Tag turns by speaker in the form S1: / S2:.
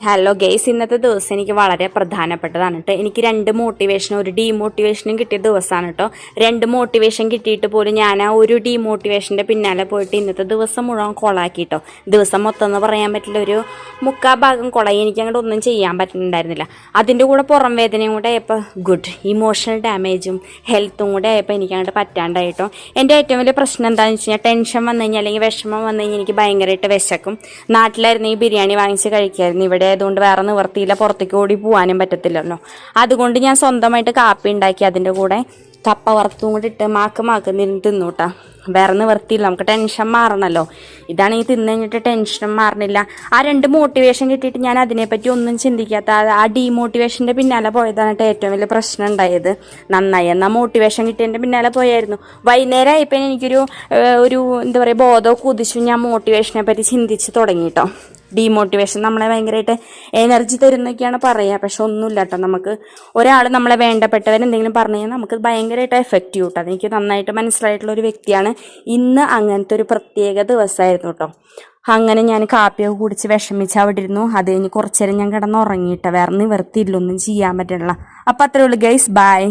S1: Hello guys, ഇന്നത്തെ ദിവസം എനിക്ക് വളരെ പ്രധാനപ്പെട്ടതാണ് കേട്ടോ. എനിക്ക് 2 മോട്ടിവേഷനും ഒരു ഡീമോട്ടിവേഷനും കിട്ടിയ ദിവസമാണ് കേട്ടോ. 2 മോട്ടിവേഷൻ കിട്ടിയിട്ട് പോലും ഞാൻ ആ ഒരു ഡീമോട്ടിവേഷൻ്റെ പിന്നാലെ പോയിട്ട് ഇന്നത്തെ ദിവസം മുഴുവൻ കൊളാക്കി കേട്ടോ. ദിവസം മൊത്തം എന്ന് പറയാൻ പറ്റില്ല, ഒരു 3/4 ഭാഗം കൊളായി. എനിക്ക് അങ്ങോട്ട് ഒന്നും ചെയ്യാൻ പറ്റുന്നുണ്ടായിരുന്നില്ല. അതിൻ്റെ കൂടെ പുറം വേദനയും കൂടെ ആയപ്പോൾ ഇമോഷണൽ ഡാമേജും ഹെൽത്തും കൂടെ ആയപ്പോൾ എനിക്ക് അങ്ങോട്ട് പറ്റാണ്ടായിട്ടോ. എൻ്റെ ഏറ്റവും വലിയ പ്രശ്നം എന്താണെന്ന് വെച്ച് കഴിഞ്ഞാൽ, ടെൻഷൻ വന്നു കഴിഞ്ഞാൽ അല്ലെങ്കിൽ വിഷമം വന്നു കഴിഞ്ഞാൽ എനിക്ക് ഭയങ്കരമായിട്ട് വിശക്കും. നാട്ടിലായിരുന്നു ഈ ബിരിയാണി വാങ്ങിച്ച് കഴിക്കായിരുന്നു. ഇവിടെ ആയതുകൊണ്ട് വേറെ നിവർത്തിയില്ല, പുറത്തേക്ക് ഓടി പോകാനും പറ്റത്തില്ലല്ലോ. അതുകൊണ്ട് ഞാൻ സ്വന്തമായിട്ട് കാപ്പി ഉണ്ടാക്കി അതിൻ്റെ കൂടെ കപ്പ വറുത്തും കൂടി ഇട്ട് മാക്ക് തിന്നൂട്ടാ. വേറെ നിവർത്തിയില്ല, നമുക്ക് ടെൻഷൻ മാറണമല്ലോ. ഇതാണെങ്കിൽ തിന്നു കഴിഞ്ഞിട്ട് ടെൻഷനും മാറണില്ല. ആ 2 മോട്ടിവേഷൻ കിട്ടിയിട്ട് ഞാൻ അതിനെപ്പറ്റി ഒന്നും ചിന്തിക്കാത്ത ആ ഡീമോട്ടിവേഷൻ്റെ പിന്നാലെ പോയതാണ് ഏറ്റവും വലിയ പ്രശ്നം ഉണ്ടായത്. നന്നായി എന്നാൽ മോട്ടിവേഷൻ കിട്ടിയതിൻ്റെ പിന്നാലെ പോയായിരുന്നു. വൈകുന്നേരം ആയപ്പോൾ എനിക്കൊരു എന്താ പറയുക, ബോധമൊക്കെ കുതിച്ചു. ഞാൻ മോട്ടിവേഷനെ പറ്റി ചിന്തിച്ച് തുടങ്ങി കേട്ടോ. ഡീമോട്ടിവേഷൻ നമ്മളെ ഭയങ്കരമായിട്ട് എനർജി തരുന്നൊക്കെയാണ് പറയുക, പക്ഷെ ഒന്നുമില്ല കേട്ടോ. നമുക്ക് ഒരാൾ നമ്മളെ വേണ്ടപ്പെട്ടവരെന്തെങ്കിലും പറഞ്ഞു കഴിഞ്ഞാൽ നമുക്ക് ഭയങ്കരമായിട്ട് എഫക്റ്റ് ചെയ്യും കേട്ടോ. അതെനിക്ക് നന്നായിട്ട് മനസ്സിലായിട്ടുള്ളൊരു വ്യക്തിയാണ്. ഇന്ന് അങ്ങനത്തെ ഒരു പ്രത്യേക ദിവസമായിരുന്നു കേട്ടോ. അങ്ങനെ ഞാൻ കാപ്പിയൊക്കെ കുടിച്ച് വിഷമിച്ച് അവിടെ ഇരുന്നു. അത് കഴിഞ്ഞ് കുറച്ച് നേരം ഞാൻ കിടന്നുറങ്ങിയിട്ട് വേറെ നിവർത്തിയില്ല, ഒന്നും ചെയ്യാൻ പറ്റില്ല. അപ്പം അത്രേ ഉള്ളൂ ഗൈസ്, ബൈ.